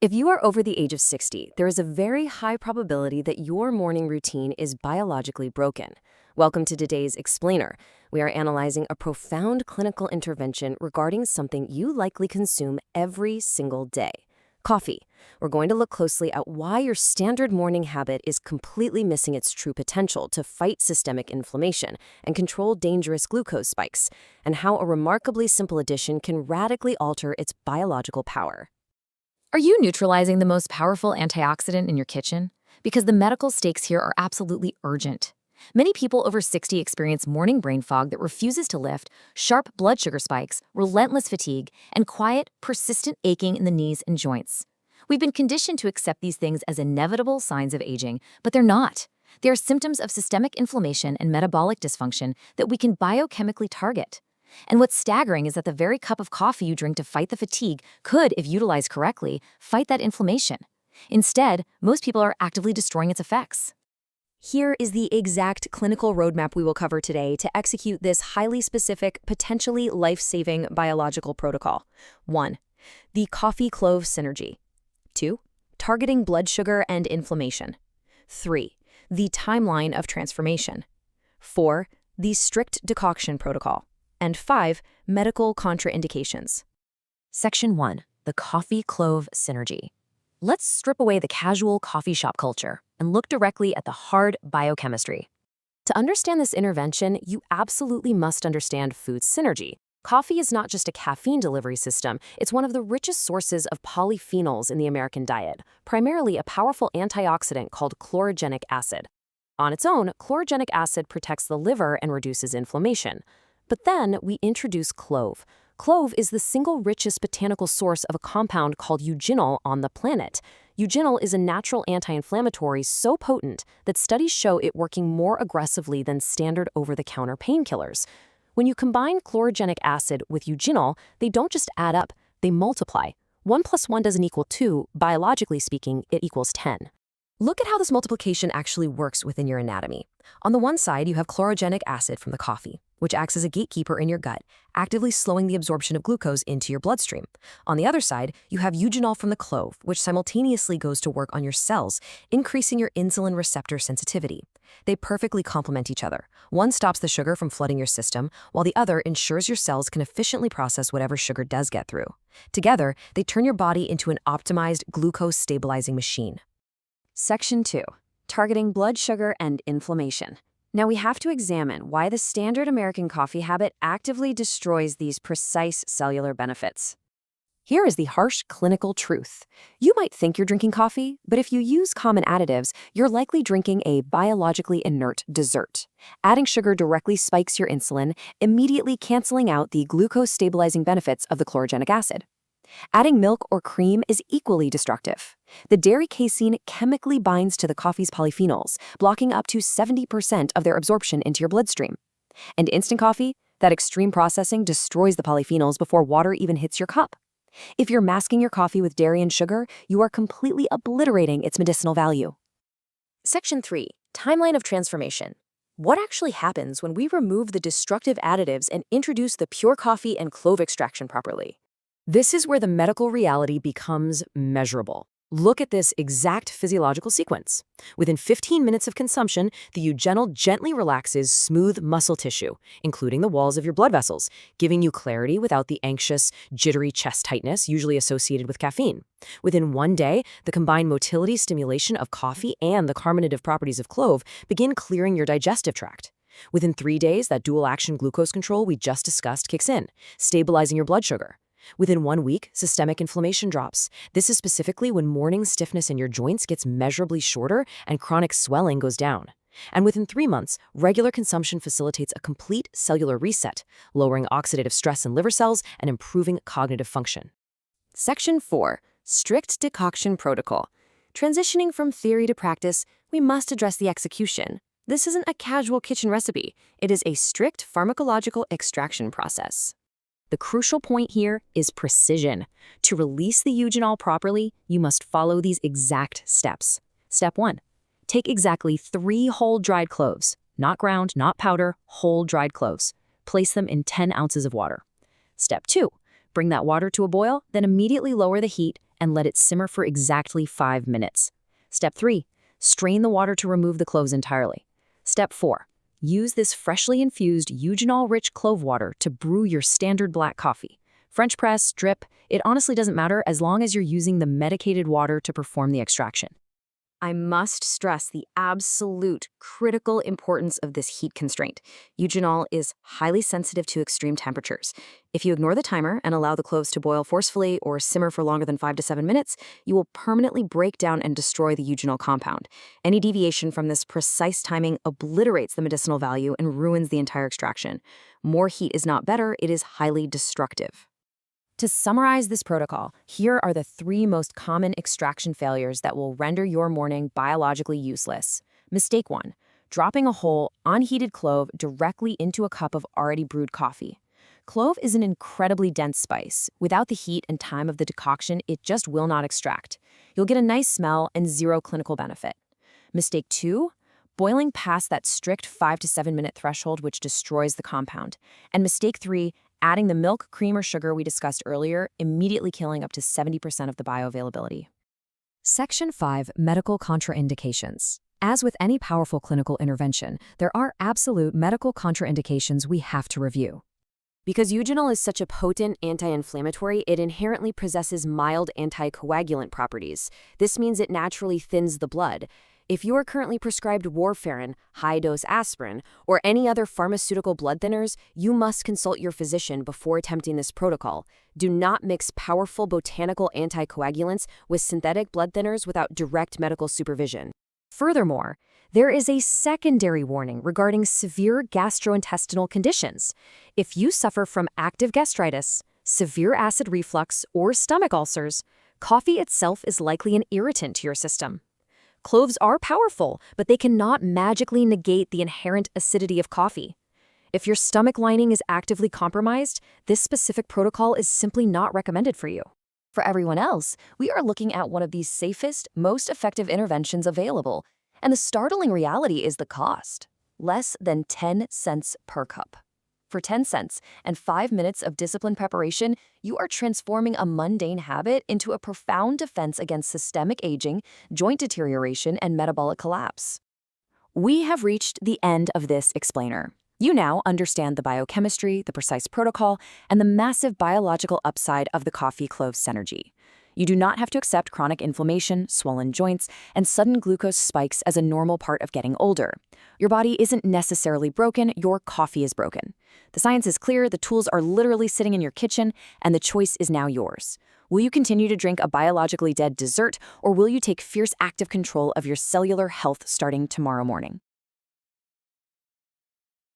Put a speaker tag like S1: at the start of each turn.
S1: If you are over the age of 60, there is a very high probability that your morning routine is biologically broken. Welcome to today's Explainer. We are analyzing a profound clinical intervention regarding something you likely consume every single day: coffee. We're going to look closely at why your standard morning habit is completely missing its true potential to fight systemic inflammation and control dangerous glucose spikes, and how a remarkably simple addition can radically alter its biological power.
S2: Are you neutralizing the most powerful antioxidant in your kitchen? Because the medical stakes here are absolutely urgent. Many people over 60 experience morning brain fog that refuses to lift, sharp blood sugar spikes, relentless fatigue, and quiet, persistent aching in the knees and joints. We've been conditioned to accept these things as inevitable signs of aging, but they're not. They are symptoms of systemic inflammation and metabolic dysfunction that we can biochemically target. And what's staggering is that the very cup of coffee you drink to fight the fatigue could, if utilized correctly, fight that inflammation. Instead, most people are actively destroying its effects.
S1: Here is the exact clinical roadmap we will cover today to execute this highly specific, potentially life-saving biological protocol. 1. The coffee-clove synergy. 2. Targeting blood sugar and inflammation. 3. The timeline of transformation. 4. The strict decoction protocol. And 5. Medical contraindications.
S2: Section 1. The coffee-clove synergy. Let's strip away the casual coffee shop culture and look directly at the hard biochemistry.
S1: To understand this intervention, you absolutely must understand food synergy. Coffee is not just a caffeine delivery system, it's one of the richest sources of polyphenols in the American diet, primarily a powerful antioxidant called chlorogenic acid. On its own, chlorogenic acid protects the liver and reduces inflammation. But then we introduce clove. Clove is the single richest botanical source of a compound called eugenol on the planet. Eugenol is a natural anti-inflammatory so potent that studies show it working more aggressively than standard over-the-counter painkillers. When you combine chlorogenic acid with eugenol, they don't just add up, they multiply. 1 + 1 doesn't equal 2, biologically speaking, it equals 10. Look at how this multiplication actually works within your anatomy. On the one side, you have chlorogenic acid from the coffee, which acts as a gatekeeper in your gut, actively slowing the absorption of glucose into your bloodstream. On the other side, you have eugenol from the clove, which simultaneously goes to work on your cells, increasing your insulin receptor sensitivity. They perfectly complement each other. One stops the sugar from flooding your system, while the other ensures your cells can efficiently process whatever sugar does get through. Together, they turn your body into an optimized glucose-stabilizing machine. Section 2. Targeting blood sugar and inflammation. Now we have to examine why the standard American coffee habit actively destroys these precise cellular benefits. Here is the harsh clinical truth. You might think you're drinking coffee, but if you use common additives, you're likely drinking a biologically inert dessert. Adding sugar directly spikes your insulin, immediately canceling out the glucose-stabilizing benefits of the chlorogenic acid. Adding milk or cream is equally destructive. The dairy casein chemically binds to the coffee's polyphenols, blocking up to 70% of their absorption into your bloodstream. And instant coffee, that extreme processing destroys the polyphenols before water even hits your cup. If you're masking your coffee with dairy and sugar, you are completely obliterating its medicinal value. Section 3. Timeline of transformation. What actually happens when we remove the destructive additives and introduce the pure coffee and clove extraction properly? This is where the medical reality becomes measurable. Look at this exact physiological sequence. Within 15 minutes of consumption, the eugenol gently relaxes smooth muscle tissue, including the walls of your blood vessels, giving you clarity without the anxious, jittery chest tightness usually associated with caffeine. Within 1 day, the combined motility stimulation of coffee and the carminative properties of clove begin clearing your digestive tract. Within 3 days, that dual-action glucose control we just discussed kicks in, stabilizing your blood sugar. Within 1 week, systemic inflammation drops. This is specifically when morning stiffness in your joints gets measurably shorter and chronic swelling goes down. And within 3 months, regular consumption facilitates a complete cellular reset, lowering oxidative stress in liver cells and improving cognitive function. Section 4. Strict decoction protocol. Transitioning from theory to practice, we must address the execution. This isn't a casual kitchen recipe. It is a strict pharmacological extraction process. The crucial point here is precision. To release the eugenol properly, you must follow these exact steps. Step 1. Take exactly 3 whole dried cloves, not ground, not powder, whole dried cloves. Place them in 10 ounces of water. Step 2. Bring that water to a boil, then immediately lower the heat and let it simmer for exactly 5 minutes. Step 3. Strain the water to remove the cloves entirely. Step 4. Use this freshly infused eugenol-rich clove water to brew your standard black coffee. French press, drip, it honestly doesn't matter as long as you're using the medicated water to perform the extraction. I must stress the absolute critical importance of this heat constraint. Eugenol is highly sensitive to extreme temperatures. If you ignore the timer and allow the cloves to boil forcefully or simmer for longer than 5 to 7 minutes, you will permanently break down and destroy the eugenol compound. Any deviation from this precise timing obliterates the medicinal value and ruins the entire extraction. More heat is not better, it is highly destructive. To summarize this protocol, here are the 3 most common extraction failures that will render your morning biologically useless. Mistake 1. Dropping a whole, unheated clove directly into a cup of already brewed coffee. Clove is an incredibly dense spice. Without the heat and time of the decoction, it just will not extract. You'll get a nice smell and 0 clinical benefit. Mistake 2. Boiling past that strict 5 to 7 minute threshold, which destroys the compound. And mistake 3. Adding the milk, cream, or sugar we discussed earlier, immediately killing up to 70% of the bioavailability. Section 5. Medical contraindications. As with any powerful clinical intervention, there are absolute medical contraindications we have to review. Because eugenol is such a potent anti-inflammatory, it inherently possesses mild anticoagulant properties. This means it naturally thins the blood. If you are currently prescribed warfarin, high-dose aspirin, or any other pharmaceutical blood thinners, you must consult your physician before attempting this protocol. Do not mix powerful botanical anticoagulants with synthetic blood thinners without direct medical supervision. Furthermore, there is a secondary warning regarding severe gastrointestinal conditions. If you suffer from active gastritis, severe acid reflux, or stomach ulcers, coffee itself is likely an irritant to your system. Cloves are powerful, but they cannot magically negate the inherent acidity of coffee. If your stomach lining is actively compromised, this specific protocol is simply not recommended for you. For everyone else, we are looking at one of the safest, most effective interventions available, and the startling reality is the cost. Less than 10 cents per cup. For 10 cents and 5 minutes of disciplined preparation, you are transforming a mundane habit into a profound defense against systemic aging, joint deterioration, and metabolic collapse. We have reached the end of this explainer. You now understand the biochemistry, the precise protocol, and the massive biological upside of the coffee clove synergy. You do not have to accept chronic inflammation, swollen joints, and sudden glucose spikes as a normal part of getting older. Your body isn't necessarily broken, your coffee is broken. The science is clear, the tools are literally sitting in your kitchen, and the choice is now yours. Will you continue to drink a biologically dead dessert, or will you take fierce active control of your cellular health starting tomorrow morning?